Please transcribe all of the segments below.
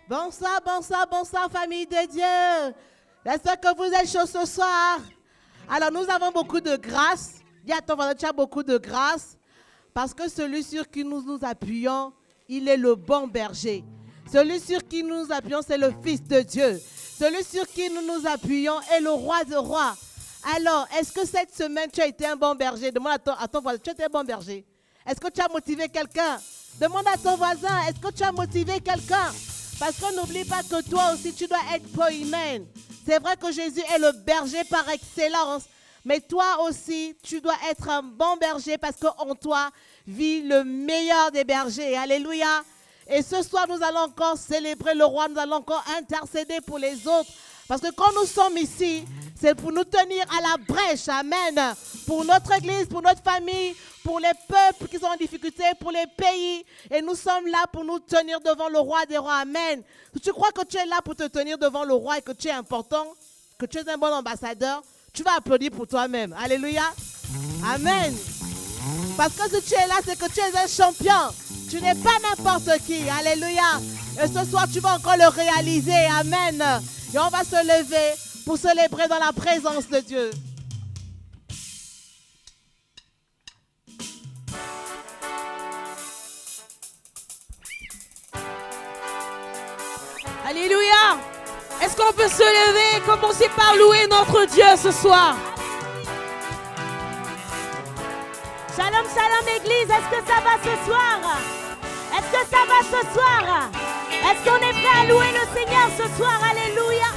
Bonsoir, bonsoir, bonsoir, famille de Dieu. J'espère que vous êtes chauds ce soir. Alors, nous avons beaucoup de grâce. Dis à ton voisin, tu as beaucoup de grâce. Parce que celui sur qui nous nous appuyons, il est le bon berger. Celui sur qui nous nous appuyons, c'est le Fils de Dieu. Celui sur qui nous nous appuyons est le Roi des rois. Alors, est-ce que cette semaine, tu as été un bon berger? Demande à ton voisin, tu as été un bon berger? Est-ce que tu as motivé quelqu'un? Demande à ton voisin, est-ce que tu as motivé quelqu'un? Parce qu'on n'oublie pas que toi aussi, tu dois être poimen. C'est vrai que Jésus est le berger par excellence. Mais toi aussi, tu dois être un bon berger parce qu'en toi vit le meilleur des bergers. Alléluia. Et ce soir, nous allons encore célébrer le roi. Nous allons encore intercéder pour les autres. Parce que quand nous sommes ici, c'est pour nous tenir à la brèche. Amen. Pour notre église, pour notre famille, pour les peuples qui sont en difficulté, pour les pays. Et nous sommes là pour nous tenir devant le roi des rois. Amen. Tu crois que tu es là pour te tenir devant le roi et que tu es important, que tu es un bon ambassadeur, tu vas applaudir pour toi-même. Alléluia. Amen. Parce que si tu es là, c'est que tu es un champion. Tu n'es pas n'importe qui. Alléluia. Et ce soir, tu vas encore le réaliser. Amen. Et on va se lever pour célébrer dans la présence de Dieu. Alléluia. Est-ce qu'on peut se lever et commencer par louer notre Dieu ce soir? Shalom, shalom église, est-ce que ça va ce soir? Est-ce que ça va ce soir? Est-ce qu'on est prêt à louer le Seigneur ce soir? Alléluia.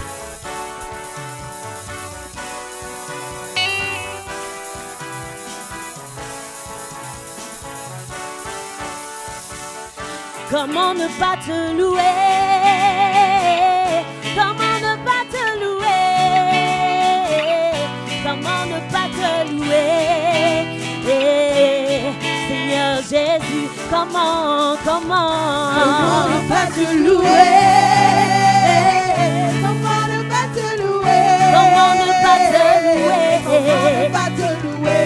Comment ne pas te louer? Comment ne pas te louer? Comment ne pas te louer? Seigneur Jésus, comment ne pas te louer? Comment ne pas te louer? Comment ne pas te louer? Comment ne pas te louer?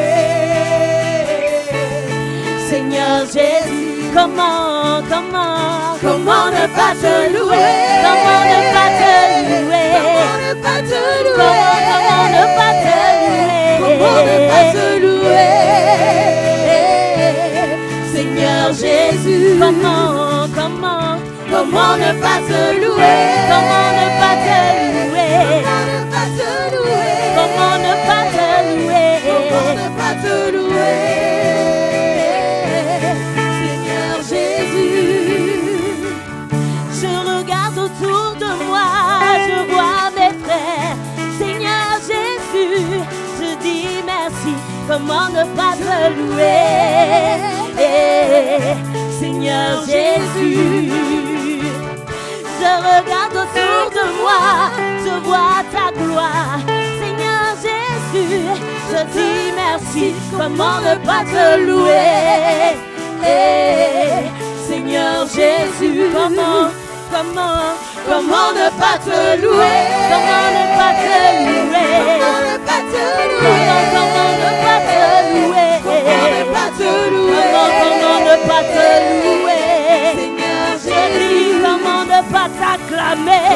Seigneur Jésus, comment ne pas te louer? Comment ne pas te louer? Comment ne pas te louer? Comment ne pas te louer? Comment ne pas te louer? Seigneur Jésus, comment ne pas te louer? Comment ne pas te louer? Comment ne pas te louer? Comment ne pas te louer? Comment ne pas te louer? Seigneur Jésus, je regarde autour de moi, je vois mes frères. Seigneur Jésus, je dis merci. Comment ne pas te louer? Seigneur Jésus, je regarde autour de moi, je vois ta gloire. Seigneur Jésus, je dis merci. Comment ne pas te louer? Seigneur Jésus, comment ne pas te louer? Comment ne pas te louer? Comment ne pas te louer? Comment ne pas te louer? Comment ne pas te louer? Comment ne pas te louer? Seigneur Jésus, comment ne pas t'acclamer?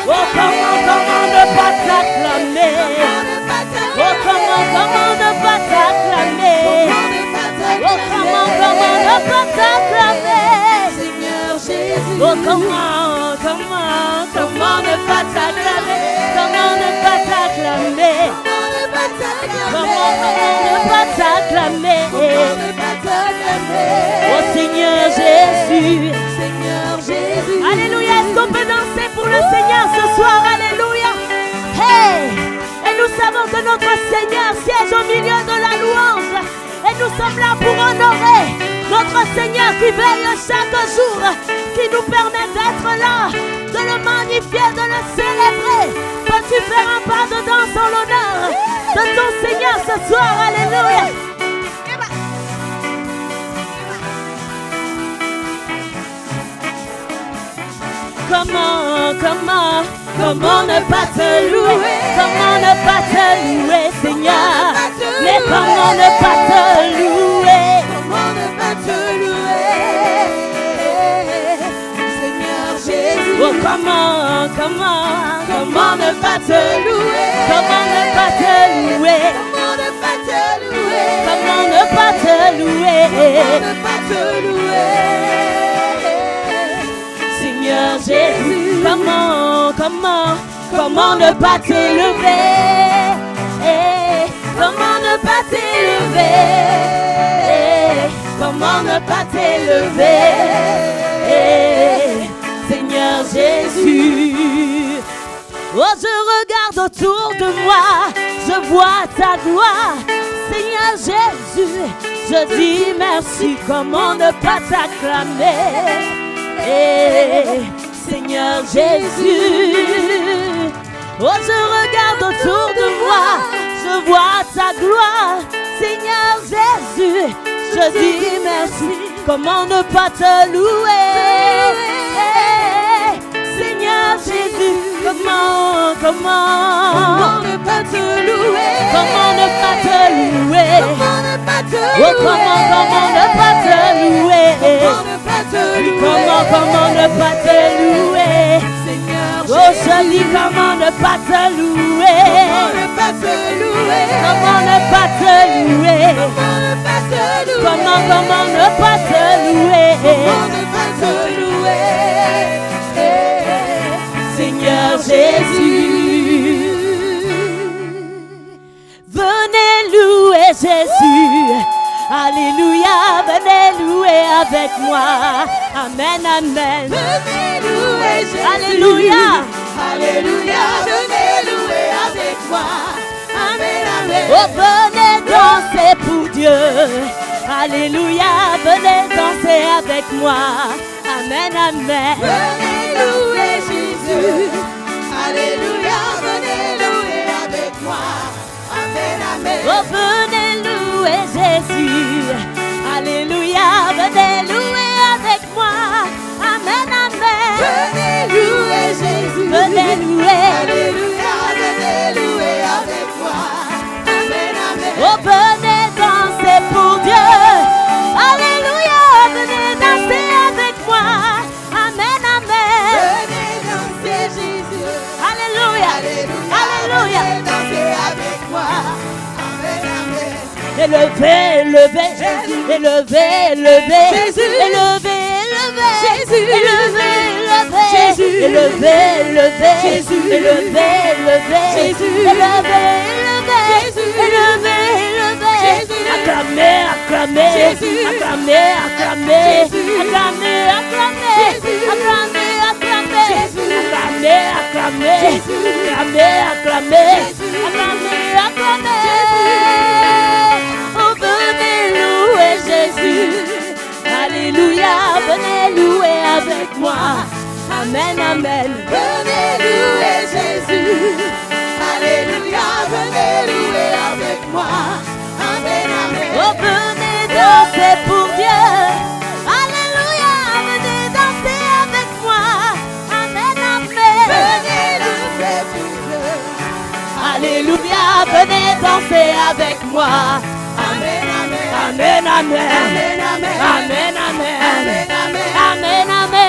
Oh comment ne pas t'acclamer? Oh comment ne pas t'acclamer? Oh comment ne pas t'acclamer? Seigneur Jésus, oh comment ne pas t'acclamer? Comment ne pas t'acclamer? Comment ne pas t'acclamer? Oh Seigneur Jésus, Seigneur Jésus. Alléluia, est-ce qu'on peut danser pour le Seigneur ce soir? Alléluia. Hey! Et nous savons que notre Seigneur siège au milieu de la louange. Et nous sommes là pour honorer notre Seigneur qui veille chaque jour, qui nous permet d'être là, de le magnifier, de le célébrer. Peux-tu faire un pas de danse en l'honneur de ton Seigneur ce soir? Alléluia. Comment ne pas te louer? Comment ne pas te louer, Seigneur? Mais comment ne pas te louer? Comment ne pas te louer? Seigneur Jésus. comment ne pas te louer? Comment ne pas te louer? Comment ne pas te louer? Comment ne pas te louer? Comment ne pas te louer? Seigneur Jésus, comment ne pas t'élever? Comment ne pas t'élever? Comment ne pas t'élever? Seigneur Jésus, oh je regarde autour de moi, je vois ta gloire. Seigneur Jésus, je dis merci, comment ne pas t'acclamer? Seigneur Jésus, oh je regarde autour de moi, je vois ta gloire. Seigneur Jésus, je dis merci, comment ne pas te louer? Seigneur Jésus, comment ne pas te louer? Comment ne pas te louer? Comment ne pas te louer? Oh comment ne pas te louer? Comment ne pas te louer? Seigneur Jésus, oh je dis comment ne pas te louer? Comment ne pas te louer? Comment ne pas te louer? Comment ne pas te louer? Comment ne pas te louer? Seigneur Jésus, venez louer Jésus. Alléluia, venez louer avec moi. Amen, amen. Venez louer Jésus. Alléluia. Alléluia, venez louer avec moi. Amen, amen. Oh, venez danser pour Dieu. Alléluia, venez danser avec moi. Amen, amen. Venez louer Jésus. Alléluia, venez louer avec moi. Amen, amen. Oh, venez louer Jésus. Alléluia, venez louer avec moi. Amen, amen. Venez louer Jésus. Venez louer. Alléluia, venez louer avec moi. Amen, amen. Oh, venez danser pour Dieu. Alléluia, venez danser avec moi. Amen, amen. Venez danser Jésus. Alléluia. Alléluia. Venez danser avec moi. Amen, amen. Élevez, élevez Jésus. Élevez, élevez Jésus. Élevez, élevez Jésus. Élevez, élevez Jésus. Élevez, élevez Jésus. Élevez, élevez Jésus. Élevez, élevez Jésus. Élevez, élevez Jésus. Acclamez, acclamez Jésus. Acclamez, acclamez Jésus. Acclamez, acclamez Jésus. Acclamez, acclamez Jésus. Acclamez, acclamez Jésus. Acclamez, acclamez Jésus. Acclamez, acclamez Jésus. Oh, venez louer Jésus. Alléluia, venez louer avec moi. Amen, amen. Venez louer Jésus. Alléluia, venez louer avec moi. Amen, amen. Oh, venez danser pour Dieu. Alléluia, venez danser avec moi. Amen, amen. Venez louer pour Dieu. Alléluia, venez danser avec moi. Amen, amen. Amen, amen. Amen, amen. Amen, amen. Amen, amen. Amen, amen.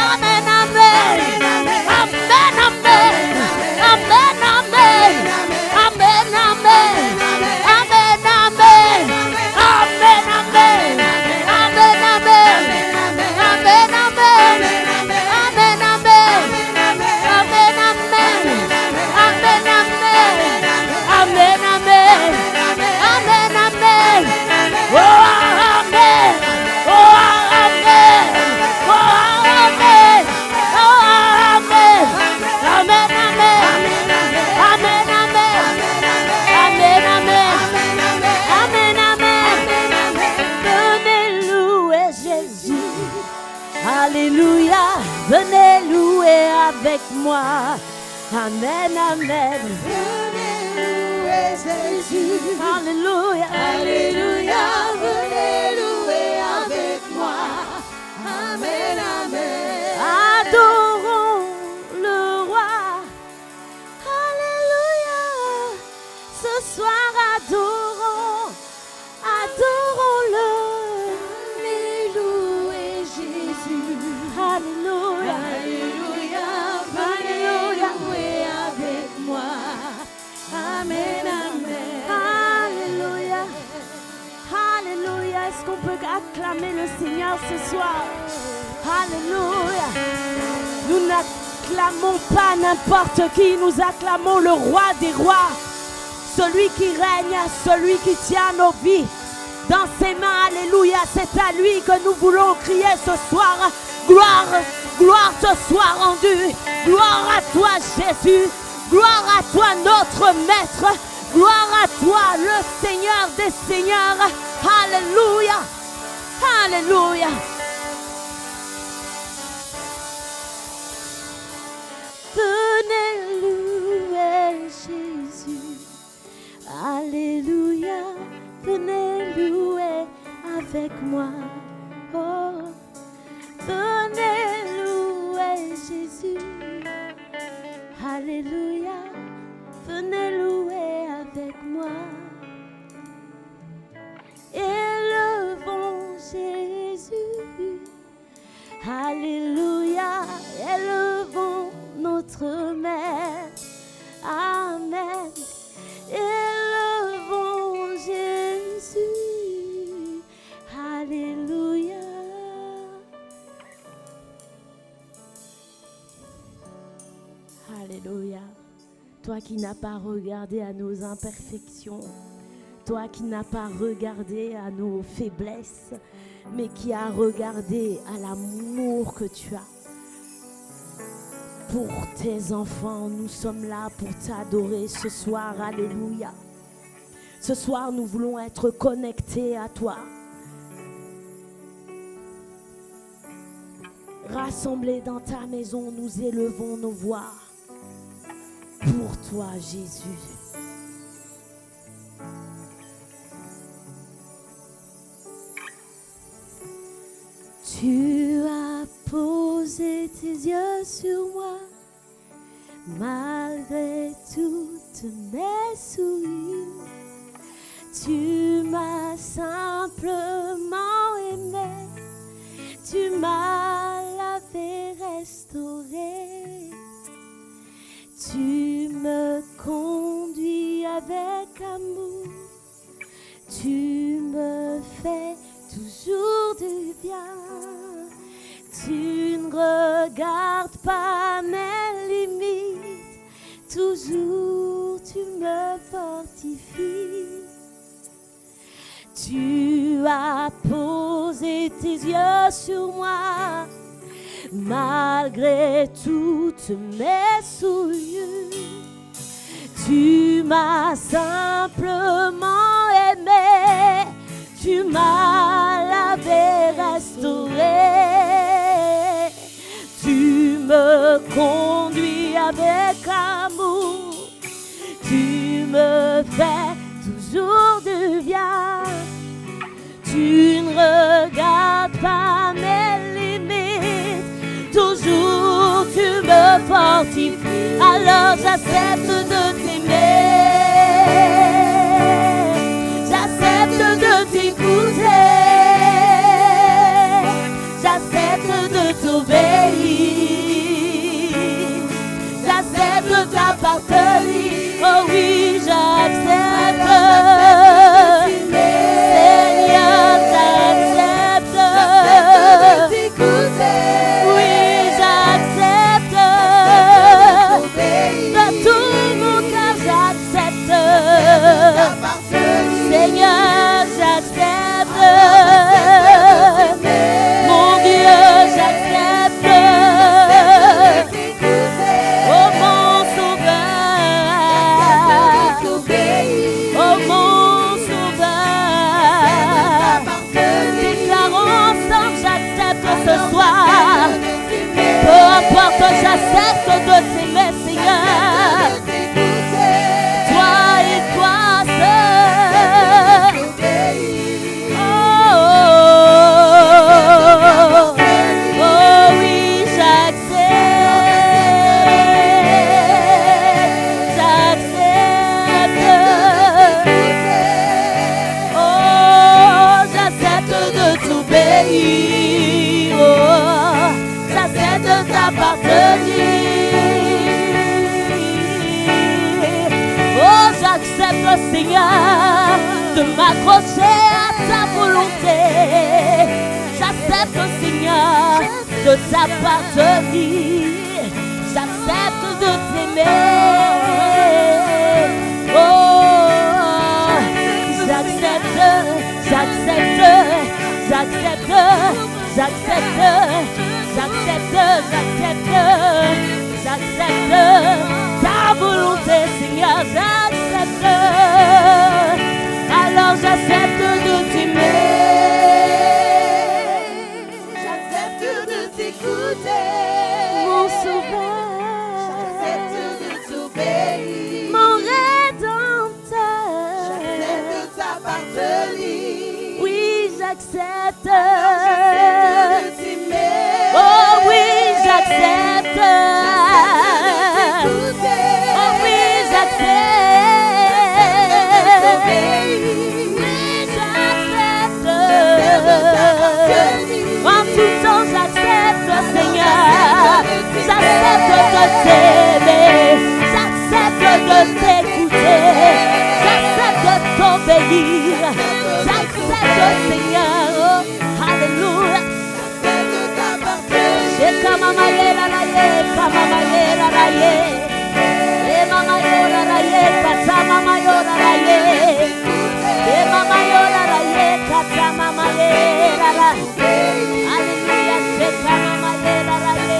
Amen, amen. Amen, amen. Amen, amen. Amen, amen. Amen, amen. Amen, amen. Amen, amen. Amen, amen. Amen, amen. Amen, amen. Amen, amen. Amen, amen. Amen, amen. Oh, amen. Oh, amen. Oh, amen. Oh, amen. Amen, amen. Amen, amen. Amen, amen. Amen, amen. Venez louer Jésus. Alléluia. Venez louer avec moi. Amen, amen. Venez louer Jésus. Alléluia. Alléluia. Venez louer avec moi. Amen, amen. Adorons le roi. Alléluia. Ce soir, adorons. Adorons-le. Venez louer Jésus. Alléluia. Alléluia. ce soir. Alléluia. Nous n'acclamons pas n'importe qui, nous acclamons le roi des rois, celui qui règne, celui qui tient nos vies dans ses mains. Alléluia. C'est à lui que nous voulons crier ce soir. Gloire, gloire te soit rendue. Gloire à toi Jésus. Gloire à toi notre Maître. Gloire à toi le Seigneur des Seigneurs. Alléluia. Alléluia. Venez louer Jésus. Alléluia. Venez louer avec moi. Oh. Venez louer Jésus. Alléluia. Venez louer avec moi. Élevons Jésus. Alléluia. Élevons notre Maître. Amen. Élevons Jésus. Alléluia. Alléluia. Toi qui n'as pas regardé à nos imperfections, toi qui n'as pas regardé à nos faiblesses, mais qui as regardé à l'amour que tu as pour tes enfants. Nous sommes là pour t'adorer ce soir. Alléluia. Ce soir, nous voulons être connectés à toi. Rassemblés dans ta maison, nous élevons nos voix pour toi, Jésus. Tu as posé tes yeux sur moi, malgré toutes mes souillures. Tu m'as simplement aimé, tu m'as lavé, restauré. Tu me conduis avec amour, tu me fais toujours du bien. Tu ne regardes pas mes limites, toujours tu me fortifies. Tu as posé tes yeux sur moi, malgré toutes mes souillures. Tu m'as simplement aimé, tu m'as lavé, restauré. Tu me conduis avec amour, tu me fais toujours du bien. Tu ne regardes pas mes limites, toujours tu me fortifies. Alors j'accepte de t'aimer, j'accepte de t'écouter, j'accepte de t'obéir, j'accepte de t'appartenir. Oh oui, j'accepte. Seigneur, j'accepte. Oui, j'accepte. De tout mon cœur, j'accepte. Seigneur, j'accepte. Mon Dieu, j'accepte. Oh mon Sauveur. Oh mon Sauveur. Déclarons ensemble, j'accepte ce soir. Peu importe, j'accepte de t'aimer, Seigneur. Toi et toi seul. Oh oui, j'accepte. J'accepte. Oh, j'accepte de t'obéir. Oh, j'accepte de t'appartenir. Oh, j'accepte, Seigneur, de m'accrocher à ta volonté. J'accepte j'accepte, Seigneur, de t'appartenir. J'accepte de t'aimer. Oh, j'accepte, j'accepte, j'accepte, j'accepte, j'accepte, j'accepte, j'accepte ta volonté, Seigneur, j'accepte. Alors j'accepte de t'aimer. J'accepte de t'écouter. Mon sauveur. J'accepte de t'obéir. Mon rédempteur. J'accepte de t'appartenir. Oui, j'accepte. J'accepte de t'aimer. Oh oui, j'accepte. Oh oui, j'accepte. Oui, j'accepte. En tout temps, j'accepte, Seigneur. J'accepte de t'aimer. J'accepte de t'écouter. J'accepte de t'obéir. J'accepte, Seigneur. Oh, Alléluia. C'est comme un maillot à la yé, comme un maillot à la yé. Et ma maillot à la yé, kata ma maillot à la yé. Et ma maillot à la yé, kata ma maillot à la yé. Alléluia, c'est comme un maillot à la yé.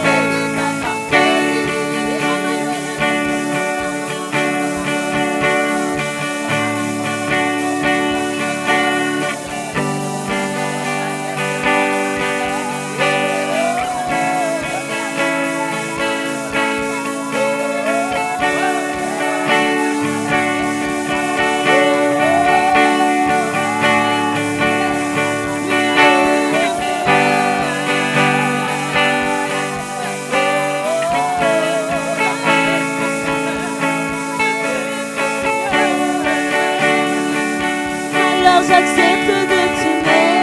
J'accepte de t'aimer,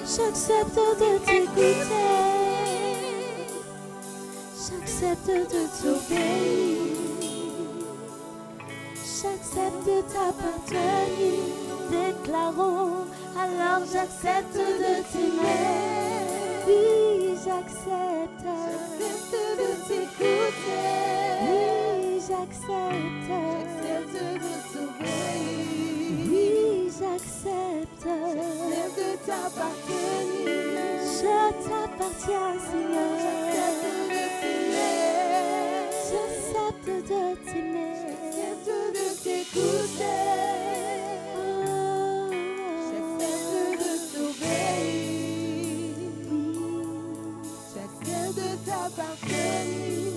j'accepte de t'écouter, j'accepte de t'obéir, j'accepte de t'appartenir, déclarons, alors j'accepte de t'aimer, oui j'accepte de t'écouter, oui j'accepte de t'obéir. Oui, j'accepte de t'appartenir. Je t'appartiens, Seigneur. J'accepte de t'aimer. J'accepte de t'écouter. J'accepte de t'obéir. J'accepte de t'appartenir.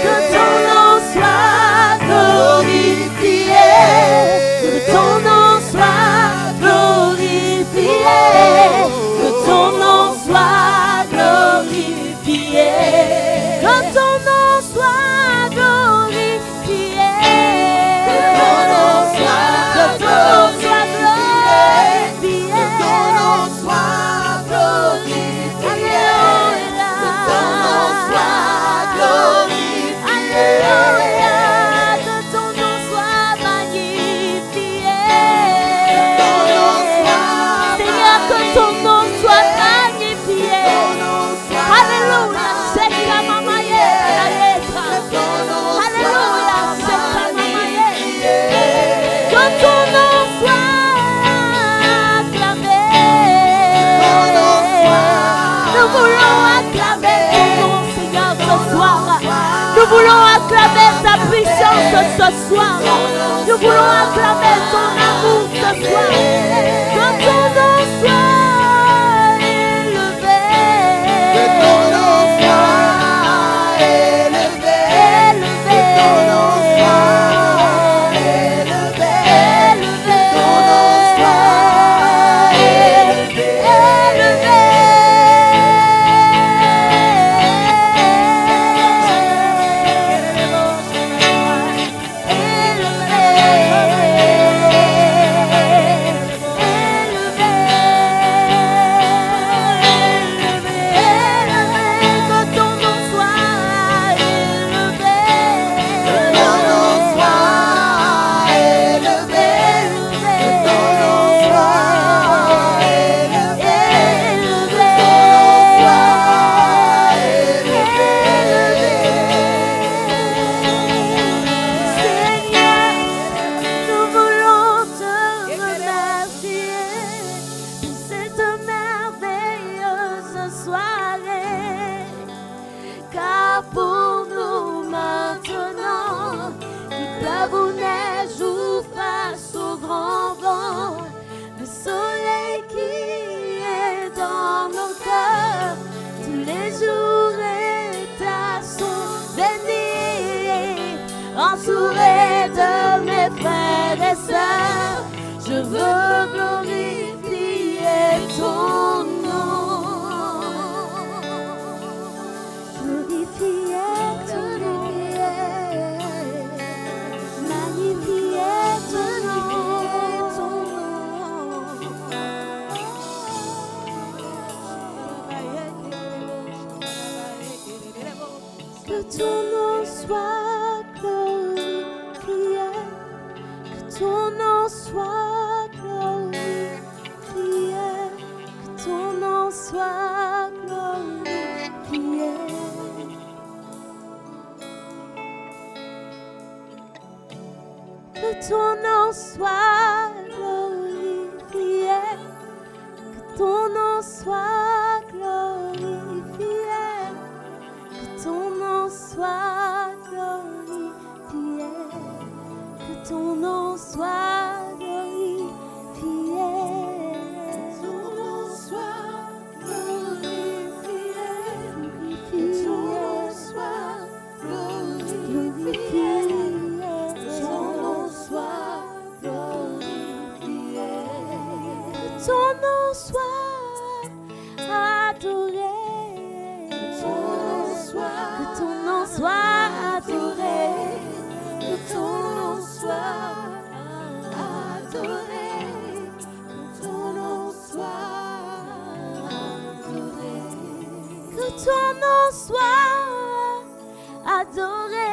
Que ton nom soit glorifié. Que ton nom soit glorifié. Que ton nom soit glorifié. Que ton nom soit glorifié. Que ton nom soit glorifié. Que ton nom soit glorifié. Que ton nom soit glorifié. Que ton nom soit magnifié. Seigneur, que ton nom soit magnifié. Alléluia, c'est comme Mamaye, la lettre. Alléluia, c'est comme Mamaye. Que ton nom soit acclamé. Nous voulons acclamer ton nom, Seigneur, ce soir. Nous voulons acclamer ta puissance ce soir. Nous voulons acclamer ton amour ce soir. Que ton nom soit élevé. Que ton nom soit élevé. Que ton nom soit élevé. Que ton nom soit élevé. Entouré de mes frères et sœurs, je veux glorifier ton nom. Glorifier ton nom, magnifier ton nom. Que ton nom soit glorifié, que ton nom soit glorifié, que ton nom soit glorifié. Que ton nom soit glorifié, que ton nom soit glorifié, que ton nom soit glorifié, que ton nom soit glorifié, que ton nom soit glorifié, que ton nom soit glorifié, que ton nom soit glorifié, que ton nom soit adoré, que ton nom soit adoré, que ton nom soit adoré, que ton nom soit adoré, que ton nom soit adoré, que ton nom soit adoré,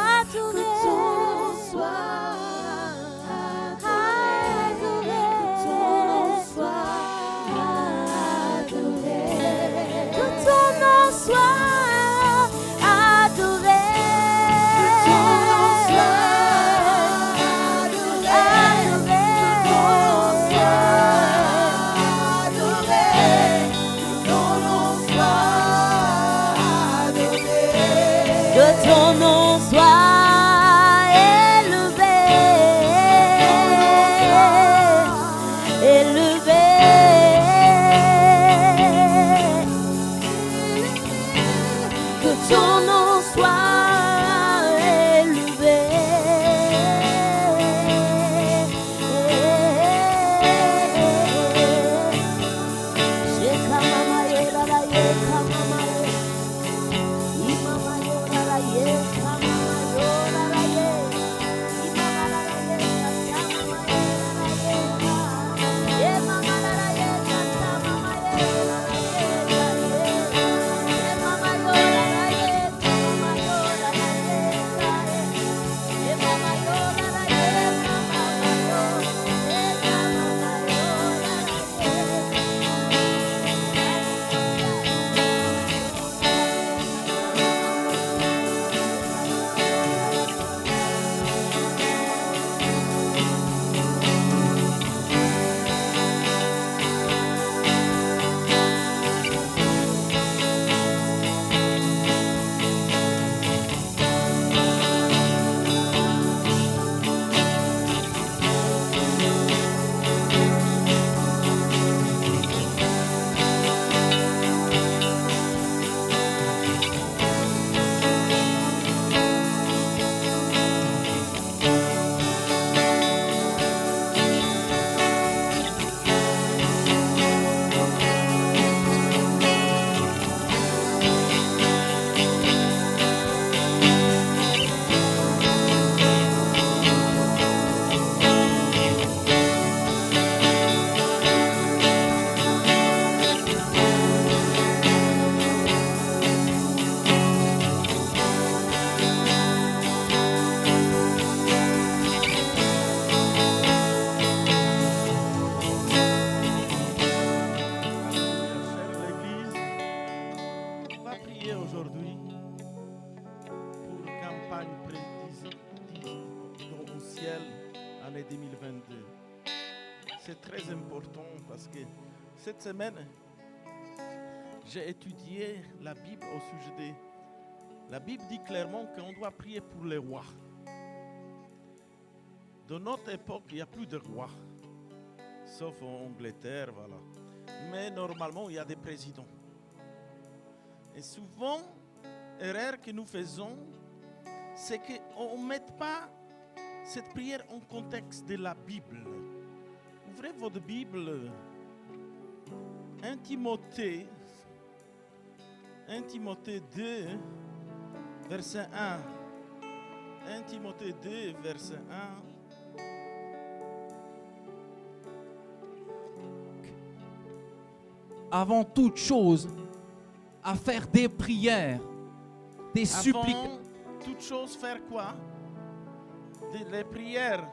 adoré, que ton nom soit adoré, que ton nom soit adoré, que ton nom soit adoré, que ton nom soit adoré, que ton nom c'est très important parce que cette semaine, j'ai étudié la Bible au sujet des... La Bible dit clairement qu'on doit prier pour les rois. De notre époque, il n'y a plus de rois, sauf en Angleterre, voilà. Mais normalement, il y a des présidents. Et souvent, l'erreur que nous faisons, c'est qu'on ne met pas cette prière en contexte de la Bible. Ouvrez votre Bible, 1 Timothée 2, verset 1. 1 Timothée 2, verset 1. Avant toute chose, à faire des prières, des supplications. Avant toute chose, faire quoi? Les prières.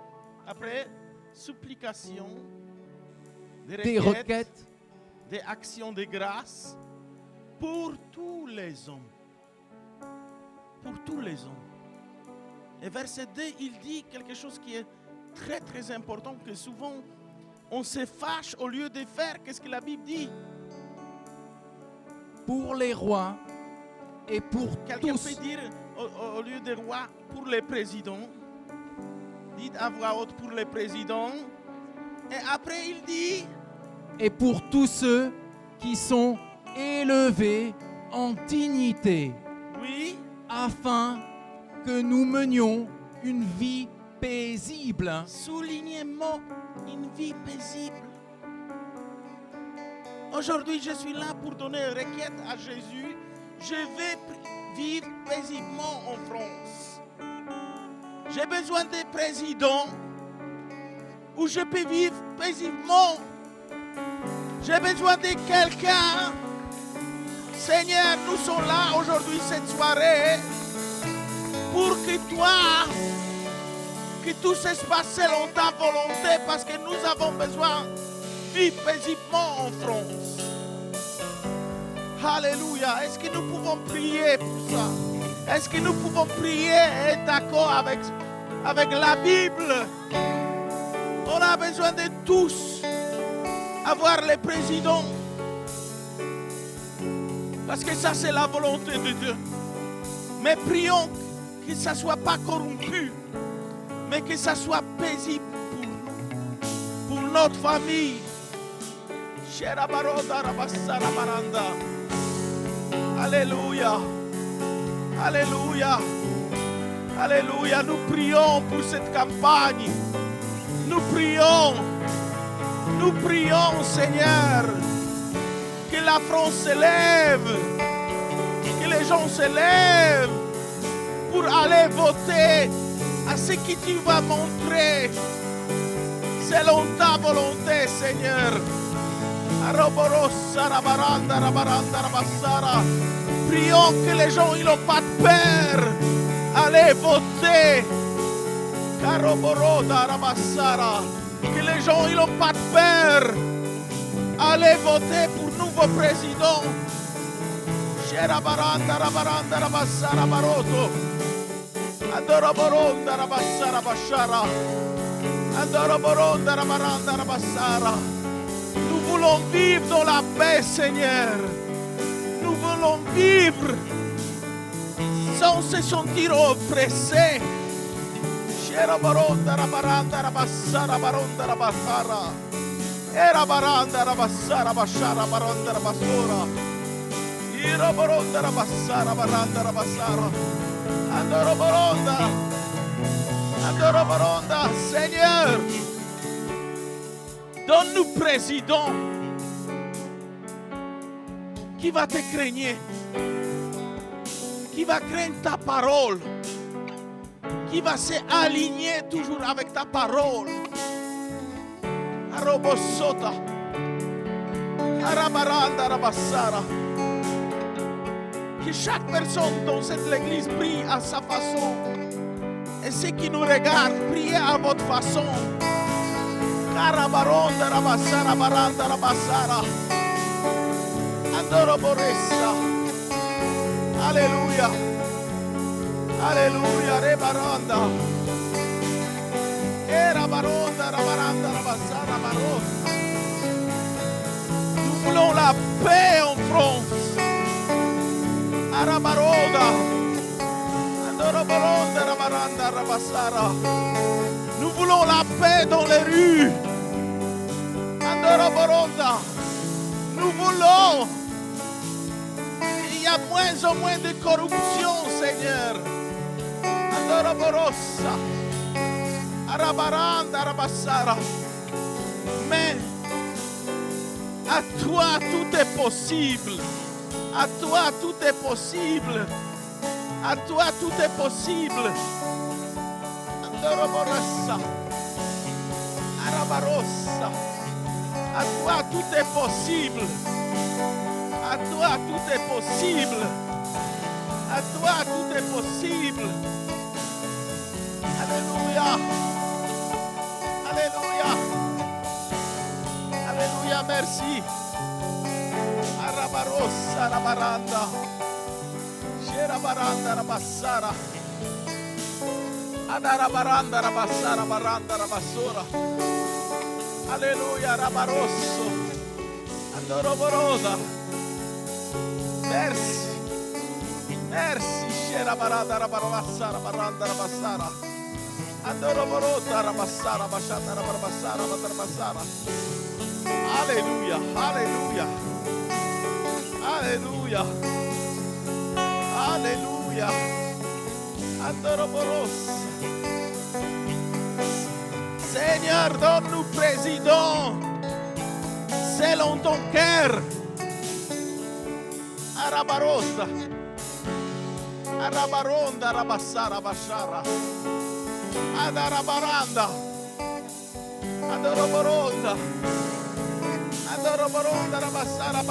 Après, supplications, Des requêtes, des actions de grâce pour tous les hommes. Pour tous les hommes. Et verset 2, il dit quelque chose qui est très très important, que souvent on se fâche au lieu de faire. Qu'est-ce que la Bible dit? pour les rois et pour Quelqu'un tous. peut dire au lieu des rois, pour les présidents. Dites à voix haute pour les présidents. Et après il dit, Et pour tous ceux qui sont élevés en dignité, oui, afin que nous menions une vie paisible. soulignez mot, une vie paisible. Aujourd'hui, je suis là pour donner une requête à Jésus. Je vais vivre paisiblement en France. J'ai besoin des présidents où je peux vivre paisiblement. J'ai besoin de quelqu'un. Seigneur, nous sommes là aujourd'hui, cette soirée, pour que toi, que tout se passe selon ta volonté, parce que nous avons besoin de vivre paisiblement en France. Alléluia. Est-ce que nous pouvons prier pour ça? Est-ce que nous pouvons prier et être d'accord avec la Bible? On a besoin de tous avoir les présidents. Parce que ça, c'est la volonté de Dieu. Mais prions que ça ne soit pas corrompu, mais que ça soit paisible pour notre famille. Alléluia. Alléluia. Alléluia. Nous prions pour cette campagne. Nous prions, Seigneur, que la France s'élève, que les gens s'élèvent pour aller voter à ce que tu vas montrer selon ta volonté, Seigneur. Prions que les gens n'ont pas de peur. Allez voter. Que les gens n'ont pas de peur. Allez voter pour nouveau président. Nous voulons vivre dans la paix, Seigneur. Nous voulons vivre sans se sentir oppressés. Era baronda rabaranda rabassara baronda rabassara. Era baranda rabassara bashara baronda rabassora. Ira baronda rabassara baranda rabassara. Andoro baronda. Seigneur, donne-nous président qui va te craigner, qui va craindre ta parole, qui va s'aligner toujours avec ta parole. Arobosota, Arabaranda, Arabassara. Que chaque personne dans cette église prie à sa façon. Et ceux qui nous regardent, priez à votre façon. Carabaronda, Rabassara, Baranda, Rabassara. Andoroboressa. Alléluia. Alléluia, Rebaranda. Nous voulons la paix en France. Nous voulons la paix dans les rues. Nous voulons. Il y a moins en moins de corruption, Seigneur. Mais à toi tout est possible. À toi tout est possible. À toi tout est possible. À toi tout est possible. À toi tout est possible. À toi tout est possible. Alléluia. Alléluia. Alléluia, merci. Arabarossa, Arabaranda. Sherabaranda, Rabassara. Adarabaranda, Rabassara, Baranda, Rabassora. Alléluia, Rabarosso. Andoroborosa. Merci. Merci, Sherabaranda, Rabassara, Baranda, Rabassara. Andoroborota, Rabassara, Bashanda, Rabassara, Rabassara. Alléluia, Alléluia. Alléluia. Alléluia. Andoroboros. Seigneur, donne-nous président selon ton cœur. Arabarosta. Arabaronda, Rabassara, Bashara. Adarabaranda. Adoroboronda. Adoroboronda, Rabassara,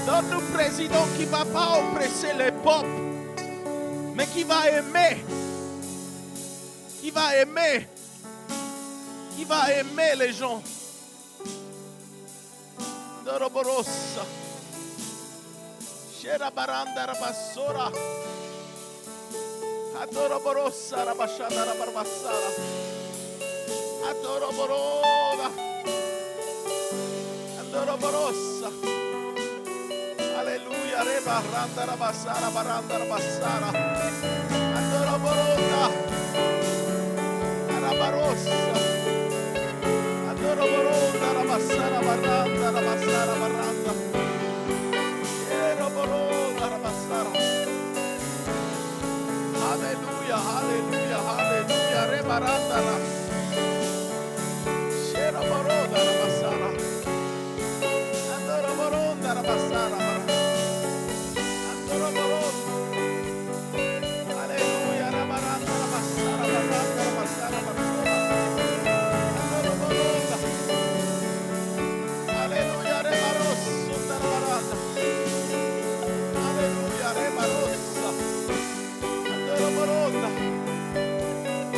donne-nous président qui ne va pas oppresser les peuples, mais qui va aimer. Qui va aimer. Qui va aimer les gens. Doroborossa. Sherabaranda, Rabassora. Adoroborossa, Rabashanda, Rabarbassara. Adoroborosa. Adoroborosa. Alleluia, Reba, Randa, Rabassara, Baranda, Rabassara. Adoroborosa. Arabarossa. Adoroborosa, Rabassara, Baranda, Rabassara, Baranda. Eroborosa, Rabassara. Alléluia, Alléluia, Alléluia, Reba, Randa, Sheroborosa, Rabassara. Andoroboronda, Rabassara, Andoroboronda. Alléluia, Rabaranda, Rabassara, Baranda, Rabassara, Andoroboronda. Alléluia, Rebarosso, Rabaranda. Alléluia, Rebarossa. Andoroboronda.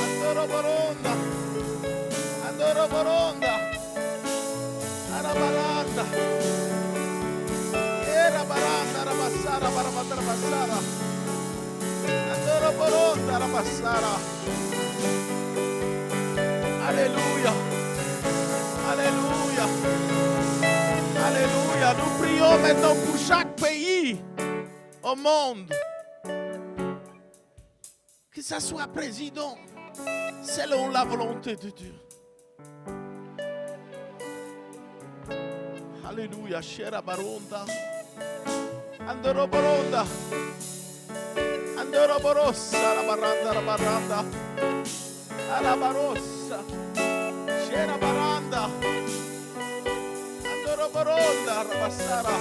Andoroboronda. Andoroboronda. Arabaranda. Erabaranda, Rabassara, Barabanda, Rabassara. Andoroboronda, Rabassara. Alléluia. Alléluia. Alléluia. Nous prions maintenant pour chaque pays au monde. Que ça soit président selon la volonté de Dieu. Alléluia, Shera Baronda. Andoroboronda. Andoroborossa, la baranda, la baranda. Alabarossa. Shera Baranda. Andoroboronda, Rabassara.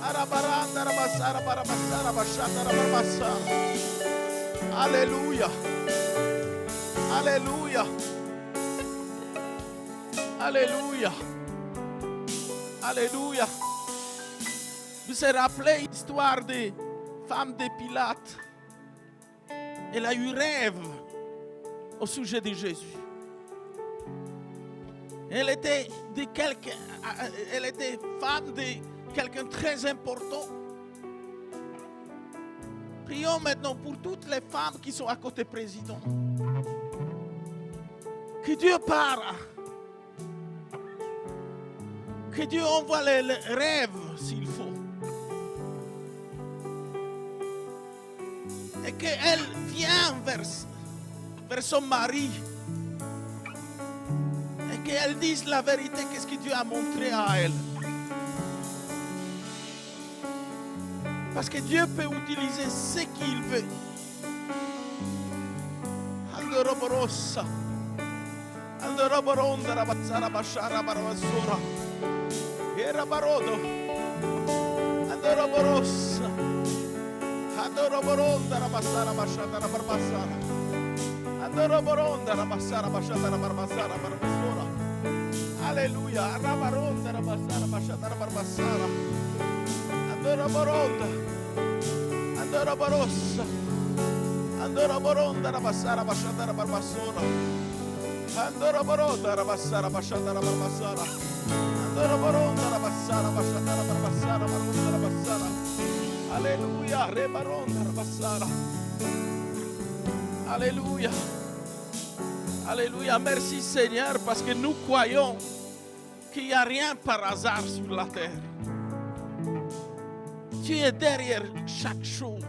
Arabaranda, Rabassara, Barabassara, Bashanda, Rabassara. Alléluia. Alléluia. Alléluia. Alléluia. Vous vous rappelez l'histoire des femmes de Pilate. Elle a eu rêve au sujet de Jésus. Elle était femme de quelqu'un de très important. Prions maintenant pour toutes les femmes qui sont à côté président. Que Dieu parle. Que Dieu envoie les rêves s'il faut. Et qu'elle vienne vers son mari. Et qu'elle dise la vérité, qu'est-ce que Dieu a montré à elle. Parce que Dieu peut utiliser ce qu'il veut. Andoroborosa. Andoroboronda rabazzara bashara barabasura. Era barodo. Andoroborosa. Andoroboronda rabassara bashara barbasara. Andoroboronda rabassara bashara barbasara barbasura. Alleluia. Rabaronda rabassara bashara barbasara. Andoroboronda. Andoroborosa. Andoroboronda rabassara bashara barbasura. Andoroboronda rabassara bashara barbasara. Andoroboronda rabassara bashara barbasara baronda rabassara. Alléluia, rebaronda rabassara. Alléluia. Alléluia, merci Seigneur parce que nous croyons qu'il n'y a rien par hasard sur la terre. Tu es derrière chaque chose.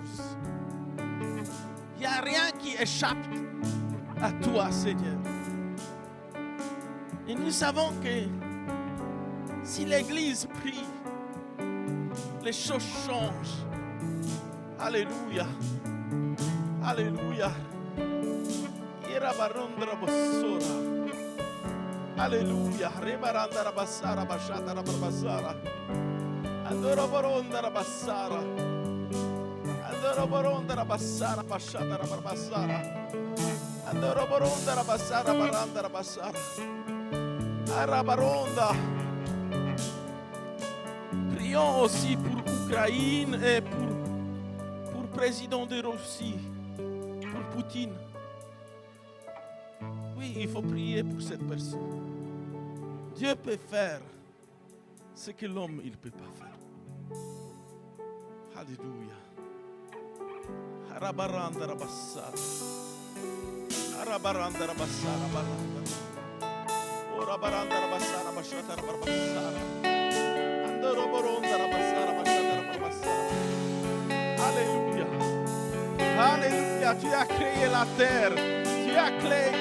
Il n'y a rien qui échappe à toi, Seigneur. Et nous savons que si l'Église prie, les choses changent. Alléluia. Alléluia. Alléluia. Rebaranda rabassara bashata rabassara. Andoroboronda rabassara. Andoroboronda rabassara bashata rabassara. Andoroboronda rabassara baranda rabassara. Arabaronda. Prions aussi pour l'Ukraine et pour le président de Russie, pour Poutine. Oui, il faut prier pour cette personne. Dieu peut faire ce que l'homme ne peut pas faire. Alléluia. Arabaranda rabassara. Arabaranda rabassara baranda. Ora baranda rabassara bashata rabassara. Andoroboronda rabassara bashata rabassara. Alléluia. Alléluia. Tu as créé la terre. Tu as créé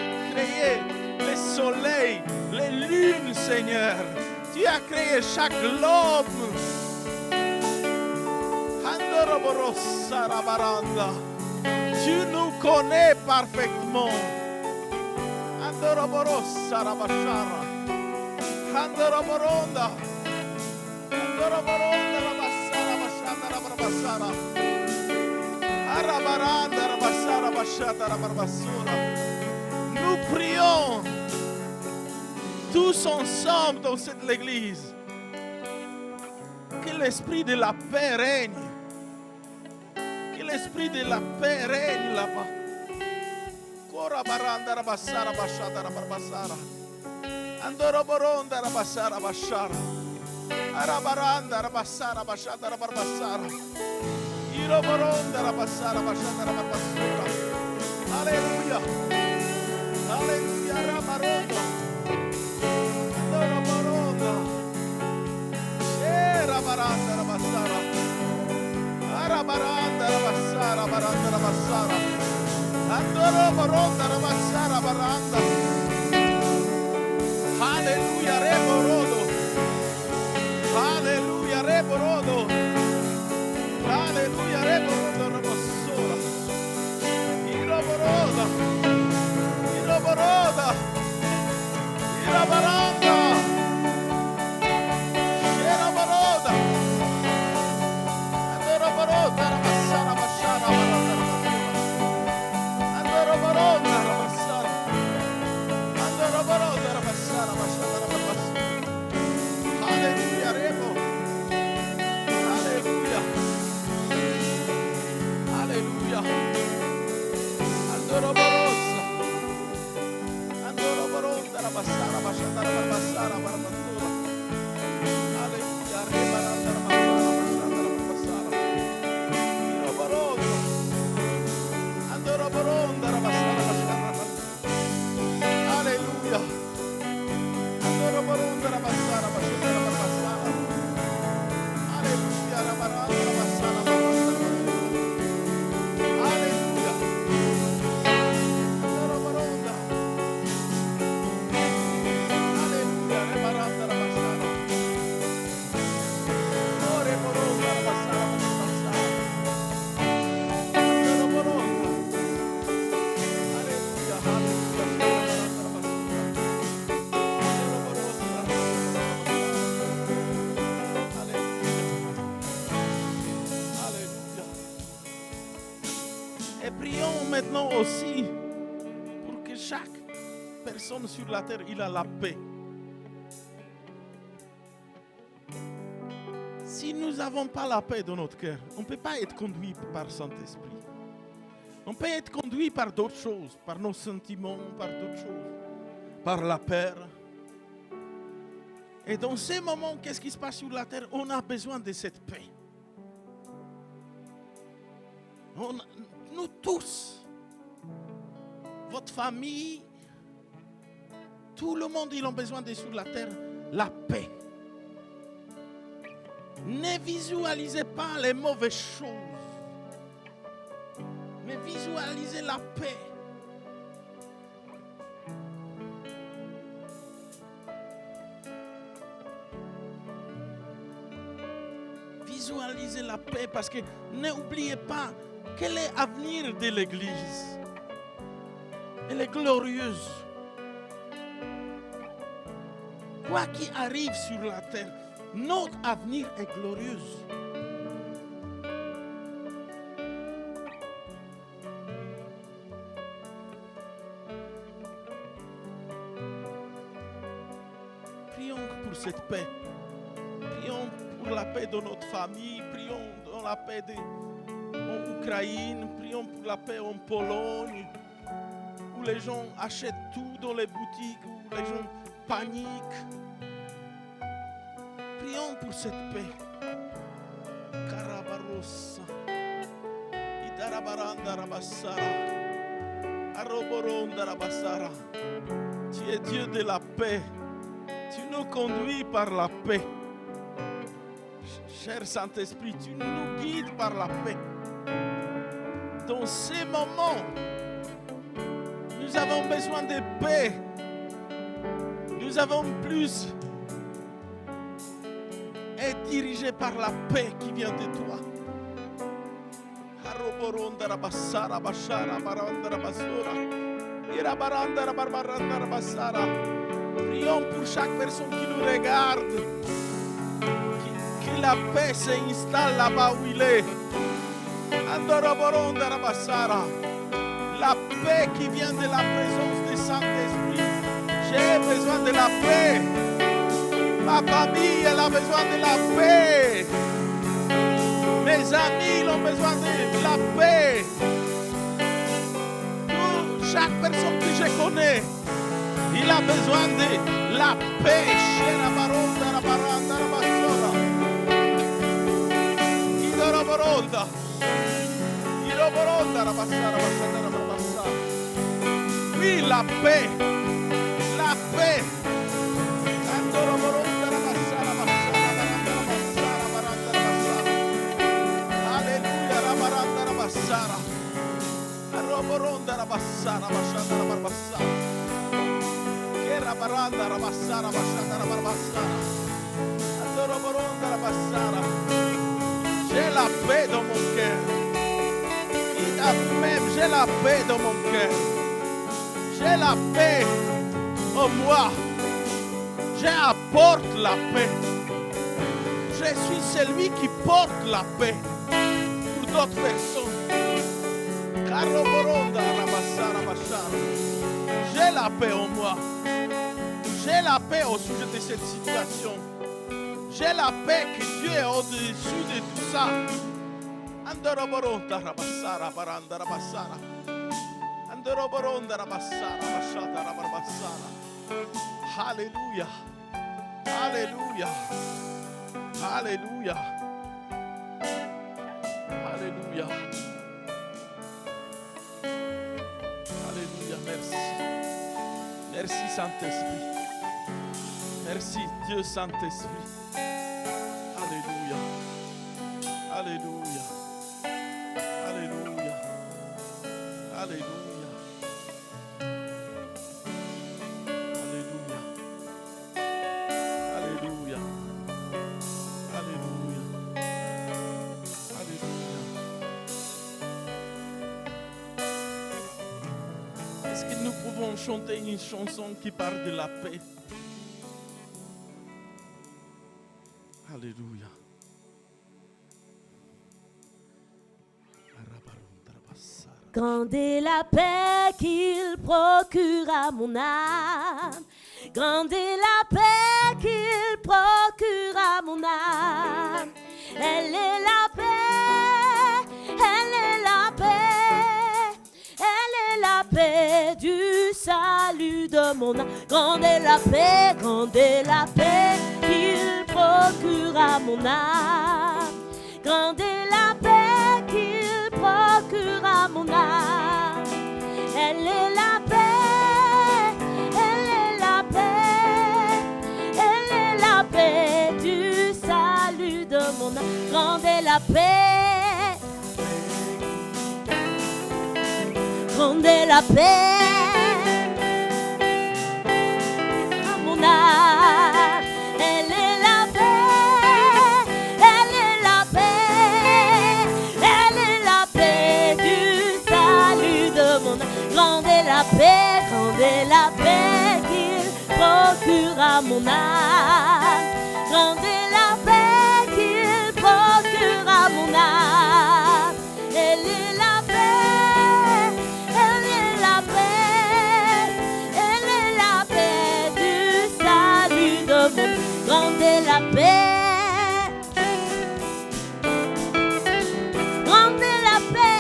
le soleil, les lunes, Seigneur. Tu as créé chaque globe. Andoroborossa rabaranda. Tu nous connais parfaitement. Andoroborossa rabashara. Andoroboronda. Andoroboronda rabassara bashata rabassara. Arabaranda rabassara bashata rabassura. Nous prions tous ensemble dans cette église. Que l'esprit de la paix règne. Que l'esprit de la paix règne là-bas. Korabaranda rabassara bashata rabassara. Andoroboronda rabassara bashara. Arabaranda rabassara bashata rabassara. Iroboronda rabassara bashata rabassura. Alléluia. Alléluia, rabaronda. Andoroboronda. Rabaranda rabassara. Arabaranda rabassara baranda rabassara. Andoroboronda rabassara baranda. Alléluia, reborodo. Alléluia, reborodo. Alléluia, reborodo rabassura. Iroboroda. Iroboroda. Irabaranda. Iroboroda. Andoroboronda rabassara bashara baranda rabassura. Andoroboronda rabassara. Andoroboronda rabassara bashara rabassura. Alléluia, rebo. Alléluia. Alléluia. Andoroborosa. Andoroboronda rabassara bashara rabassura. maintenant aussi pour que chaque personne sur la terre, il a la paix. Si nous n'avons pas la paix dans notre cœur, on ne peut pas être conduit par le Saint-Esprit. On peut être conduit par d'autres choses, par nos sentiments, par d'autres choses, par la peur. Et dans ces moments, qu'est-ce qui se passe sur la terre? On a besoin de cette paix. Nous tous, votre famille, tout le monde, ils ont besoin de sur la terre la paix. Ne visualisez pas les mauvaises choses, mais visualisez la paix. Visualisez la paix parce que n'oubliez pas quel est l'avenir de l'Église. Elle est glorieuse. Quoi qu'il arrive sur la terre, notre avenir est glorieux. Prions pour cette paix. Prions pour la paix de notre famille. Prions pour la paix en Ukraine. Prions pour la paix en Pologne, où les gens achètent tout dans les boutiques, où les gens paniquent. Prions pour cette paix. Karabarossa. Idarabaranda rabassara. Aroboronda rabassara. Tu es Dieu de la paix. Tu nous conduis par la paix. Cher Saint-Esprit, tu nous guides par la paix. Dans ces moments, nous avons besoin de paix. Nous avons plus être dirigé par la paix qui vient de toi. Prions pour chaque personne qui nous regarde, que la paix s'installe là-bas où il est. La paix qui vient de la présence du Saint-Esprit. J'ai besoin de la paix. Ma famille, elle a besoin de la paix. Mes amis, ils ont besoin de la paix. Chaque personne que je connais, il a besoin de la paix. Oui, la paix. La paix. Alléluia, la baranda la bassara. Roboronda la bassara, bashanda la barbassara. Che la baranda la bassara, bashanda la barbassara. Roboronda la bassara. J'ai la paix dans mon cœur. Même j'ai la paix dans mon cœur. J'ai la paix en moi. J'apporte la paix. Je suis celui qui porte la paix pour d'autres personnes. J'ai la paix en moi. J'ai la paix au sujet de cette situation. J'ai la paix que Dieu est au-dessus de tout ça. Alléluia. Alléluia. Alléluia. Alléluia. Alléluia. Merci. Merci Saint-Esprit. Merci Dieu Saint-Esprit. Alléluia. Alléluia. Alléluia. Alléluia. Alléluia. Alléluia. Alléluia. Alléluia. Est-ce que nous pouvons chanter une chanson qui parle de la paix? Alléluia. Grande est la paix qu'il procure à mon âme. Grande est la paix qu'il procure à mon âme. Elle est la paix, elle est la paix, elle est la paix du salut de mon âme. Grande est la paix qu'il procure à mon âme. Grande est la paix qu'il procure à mon âme. Elle est la paix, elle est la paix, elle est la paix du salut de mon âme. Grande est la paix, grande est la paix à mon âme. Elle est la paix, elle est la paix, elle est la paix du salut de mon âme. Grande est la paix qu'il procure à mon âme. Grande est la paix qu'il procure à mon âme. Elle est la paix, elle est la paix, elle est la paix du salut de mon âme. Grande est la paix, grande est la paix.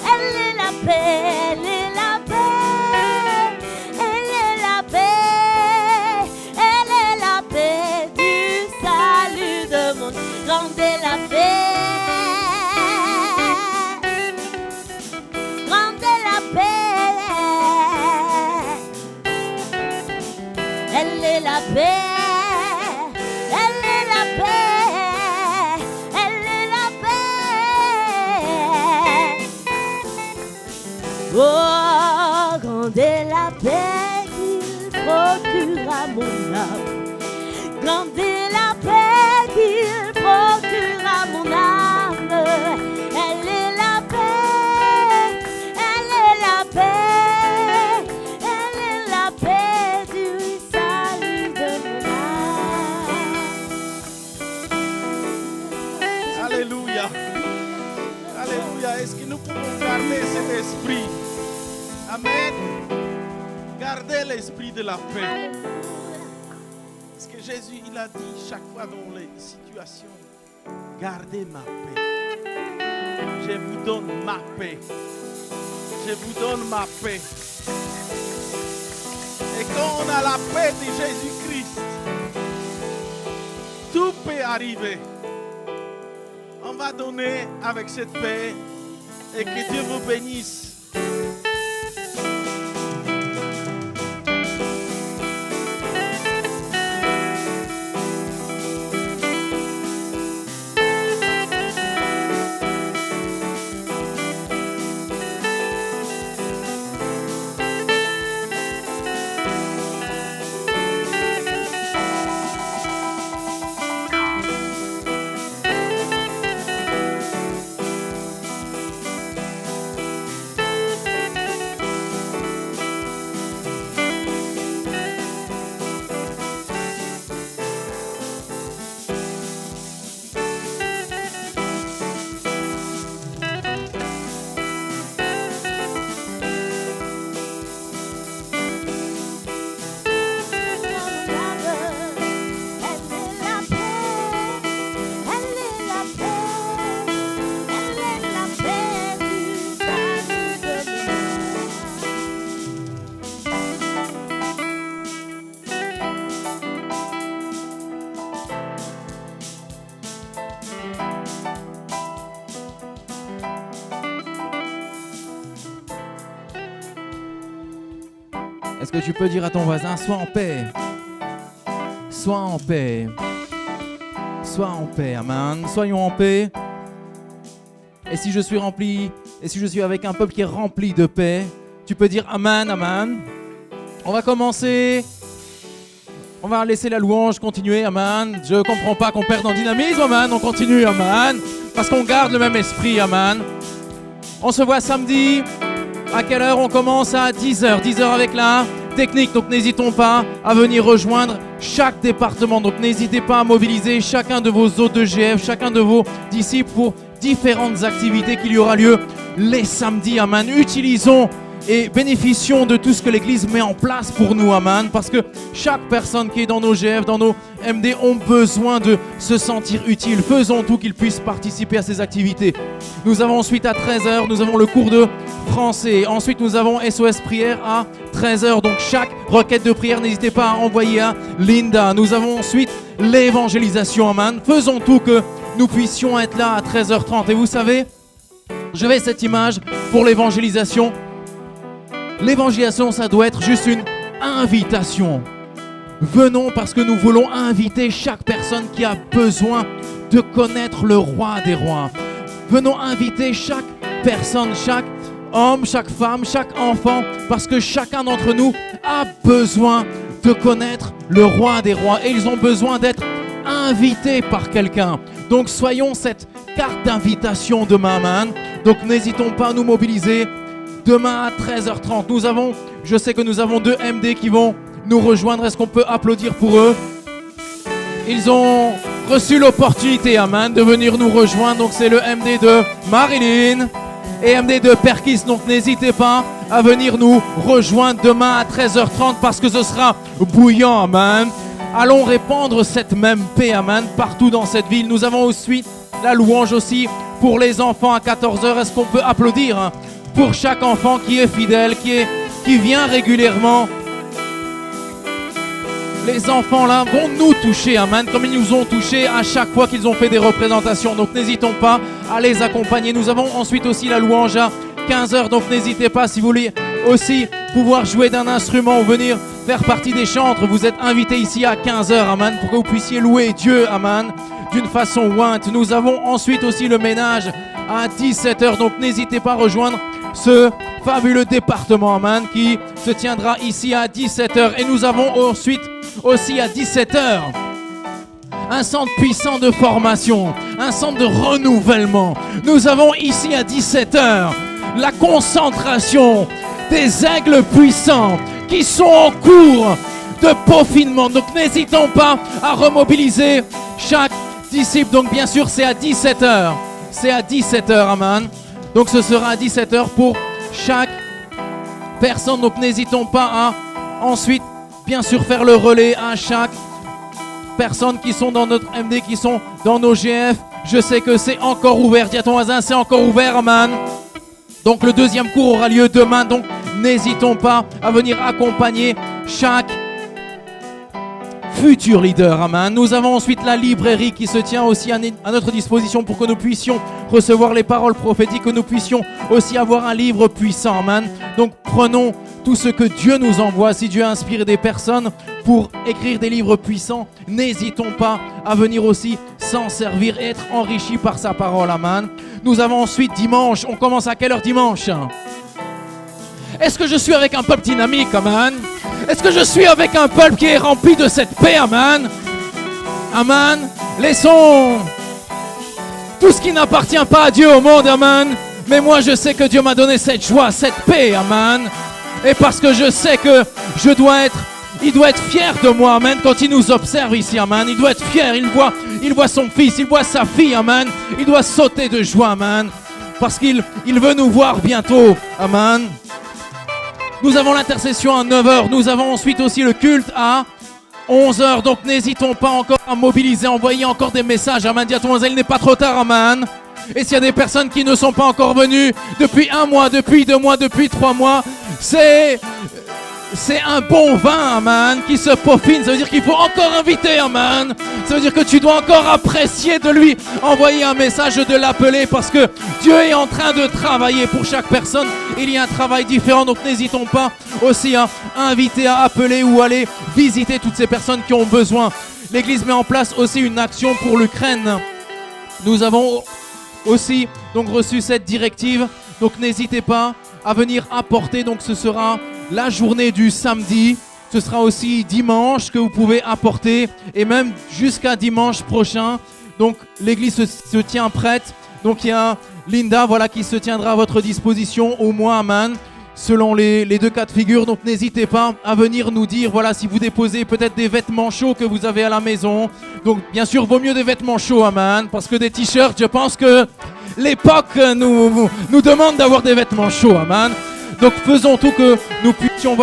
Elle est la paix, elle est la paix, elle est la paix, elle est la paix du salut de mon âme. Grande est la paix, grande est la paix, elle est la paix, elle est la paix, elle est la paix. Oh, grande est la paix qu'il procure à mon âme. Grande est la paix qu'il procure à mon âme. Elle est la paix, elle est la paix, elle est la paix du salut de mon âme. Alléluia. Alléluia. Est-ce que nous pouvons garder cet esprit? Amen. Gardez l'esprit de la paix. Parce que Jésus, il a dit chaque fois dans les situations, gardez ma paix. Je vous donne ma paix. Je vous donne ma paix. Et quand on a la paix de Jésus-Christ, tout peut arriver. On va donner avec cette paix et que Dieu vous bénisse. Est-ce que tu peux dire à ton voisin, sois en paix. Sois en paix. Sois en paix, amen. Soyons en paix. Et si je suis rempli, et si je suis avec un peuple qui est rempli de paix, tu peux dire amen, amen. On va commencer. On va laisser la louange continuer, amen. Je comprends pas qu'on perde en dynamisme, amen. On continue, amen. Parce qu'on garde le même esprit, amen. On se voit samedi. À quelle heure on commence? À 10h. 10h avec la technique. Donc n'hésitons pas à venir rejoindre chaque département. Donc n'hésitez pas à mobiliser chacun de vos hôtes de GF, chacun de vos disciples pour différentes activités qu'il y aura lieu les samedis, amen. Utilisons et bénéficions de tout ce que l'Église met en place pour nous, amen. Parce que chaque personne qui est dans nos GF, dans nos MD, ont besoin de se sentir utile. Faisons tout qu'ils puissent participer à ces activités. Nous avons ensuite à 13h, nous avons le cours de français. Ensuite, nous avons SOS Prière à 13h. Donc, chaque requête de prière, n'hésitez pas à envoyer à Linda. Nous avons ensuite l'évangélisation, amen. Faisons tout que nous puissions être là à 13h30. Et vous savez, je vais cette image pour l'évangélisation. L'évangélisation, ça doit être juste une invitation. Venons parce que nous voulons inviter chaque personne qui a besoin de connaître le roi des rois. Venons inviter chaque personne, chaque homme, chaque femme, chaque enfant, parce que chacun d'entre nous a besoin de connaître le roi des rois et ils ont besoin d'être invités par quelqu'un. Donc soyons cette carte d'invitation demain, man. Donc n'hésitons pas à nous mobiliser. Demain à 13h30, je sais que nous avons 2 MD qui vont nous rejoindre. Est-ce qu'on peut applaudir pour eux? Ils ont reçu l'opportunité, amen, de venir nous rejoindre. Donc c'est le MD de Marilyn et MD de Perkis. Donc n'hésitez pas à venir nous rejoindre demain à 13h30 parce que ce sera bouillant, amen. Allons répandre cette même paix, amen, partout dans cette ville. Nous avons ensuite la louange aussi pour les enfants à 14h. Est-ce qu'on peut applaudir, hein, pour chaque enfant qui est fidèle, qui vient régulièrement? Les enfants là vont nous toucher, amen, comme ils nous ont touchés à chaque fois qu'ils ont fait des représentations. Donc n'hésitons pas à les accompagner. Nous avons ensuite aussi la louange à 15h. Donc n'hésitez pas, si vous voulez aussi pouvoir jouer d'un instrument ou venir faire partie des chantres, vous êtes invités ici à 15h, amen, pour que vous puissiez louer Dieu, amen, d'une façon ointe. Nous avons ensuite aussi le ménage à 17h. Donc n'hésitez pas à rejoindre ce fabuleux département, amen, qui se tiendra ici à 17h. Et nous avons ensuite aussi à 17h un centre puissant de formation, un centre de renouvellement. Nous avons ici à 17h la concentration des aigles puissants qui sont en cours de peaufinement. Donc n'hésitons pas à remobiliser chaque disciple. Donc bien sûr c'est à 17h. C'est à 17h, amen. Donc ce sera à 17h pour chaque personne. Donc n'hésitons pas à ensuite bien sûr faire le relais à chaque personne qui sont dans notre MD, qui sont dans nos GF. Je sais que c'est encore ouvert. Dis à ton voisin, c'est encore ouvert, amen. Donc le deuxième cours aura lieu demain. Donc n'hésitons pas à venir accompagner chaque futur leader, amen. Nous avons ensuite la librairie qui se tient aussi à notre disposition pour que nous puissions recevoir les paroles prophétiques, que nous puissions aussi avoir un livre puissant, amen. Donc prenons tout ce que Dieu nous envoie. Si Dieu a inspiré des personnes pour écrire des livres puissants, n'hésitons pas à venir aussi s'en servir et être enrichis par sa parole, amen. Nous avons ensuite dimanche. On commence à quelle heure dimanche? Est-ce que je suis avec un peuple dynamique, amen? Est-ce que je suis avec un peuple qui est rempli de cette paix, amen? Amen. Laissons tout ce qui n'appartient pas à Dieu au monde, amen. Mais moi je sais que Dieu m'a donné cette joie, cette paix, amen. Et parce que je sais que il doit être fier de moi, amen, quand il nous observe ici, amen. Il doit être fier, il voit son fils, il voit sa fille, amen. Il doit sauter de joie, amen. Parce qu'il veut nous voir bientôt, amen. Nous avons l'intercession à 9h. Nous avons ensuite aussi le culte à 11h. Donc n'hésitons pas encore à mobiliser, envoyer encore des messages. Amen. Dis à ton voisin, il n'est pas trop tard, amen. Et s'il y a des personnes qui ne sont pas encore venues depuis 1 mois, depuis 2 mois, depuis 3 mois, c'est un bon vin, amen, qui se peaufine. Ça veut dire qu'il faut encore inviter, amen. Ça veut dire que tu dois encore apprécier de lui envoyer un message, de l'appeler, parce que Dieu est en train de travailler pour chaque personne. Il y a un travail différent, donc n'hésitons pas aussi à inviter, à appeler ou aller visiter toutes ces personnes qui ont besoin. L'Église met en place aussi une action pour l'Ukraine. Nous avons aussi donc reçu cette directive, donc n'hésitez pas à venir apporter. Donc ce sera la journée du samedi, ce sera aussi dimanche que vous pouvez apporter, et même jusqu'à dimanche prochain. Donc l'église se tient prête. Donc il y a Linda, voilà, qui se tiendra à votre disposition au moins, amen, selon les 2 cas de figure. Donc n'hésitez pas à venir nous dire, voilà, si vous déposez peut-être des vêtements chauds que vous avez à la maison. Donc bien sûr vaut mieux des vêtements chauds, amen, parce que des t-shirts, je pense que l'époque nous demande d'avoir des vêtements chauds, amen. Donc faisons tout que nous puissions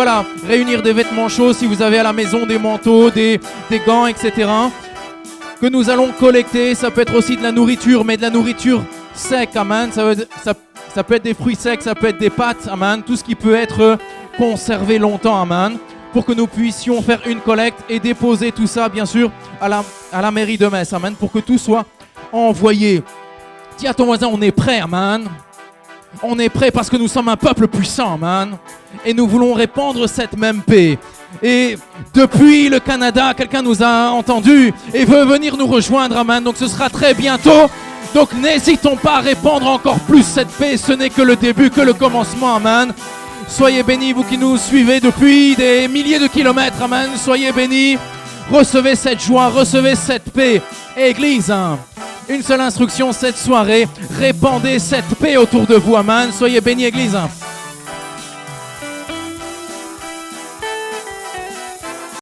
réunir des vêtements chauds. Si vous avez à la maison des manteaux, des gants, etc. Que nous allons collecter. Ça peut être aussi de la nourriture, mais de la nourriture sec, amen. Ça peut être des fruits secs, ça peut être des pâtes, amen. Tout ce qui peut être conservé longtemps, amen. Pour que nous puissions faire une collecte et déposer tout ça, bien sûr, à la mairie de Metz, amen. Pour que tout soit envoyé. Dis à ton voisin, on est prêt, amen. On est prêt parce que nous sommes un peuple puissant, amen. Et nous voulons répandre cette même paix. Et depuis le Canada, quelqu'un nous a entendu et veut venir nous rejoindre, amen. Donc ce sera très bientôt. Donc n'hésitons pas à répandre encore plus cette paix. Ce n'est que le début, que le commencement, amen. Soyez bénis, vous qui nous suivez depuis des milliers de kilomètres, amen. Soyez bénis. Recevez cette joie, recevez cette paix. Église, une seule instruction cette soirée. Répandez cette paix autour de vous, amen. Soyez bénis, Église.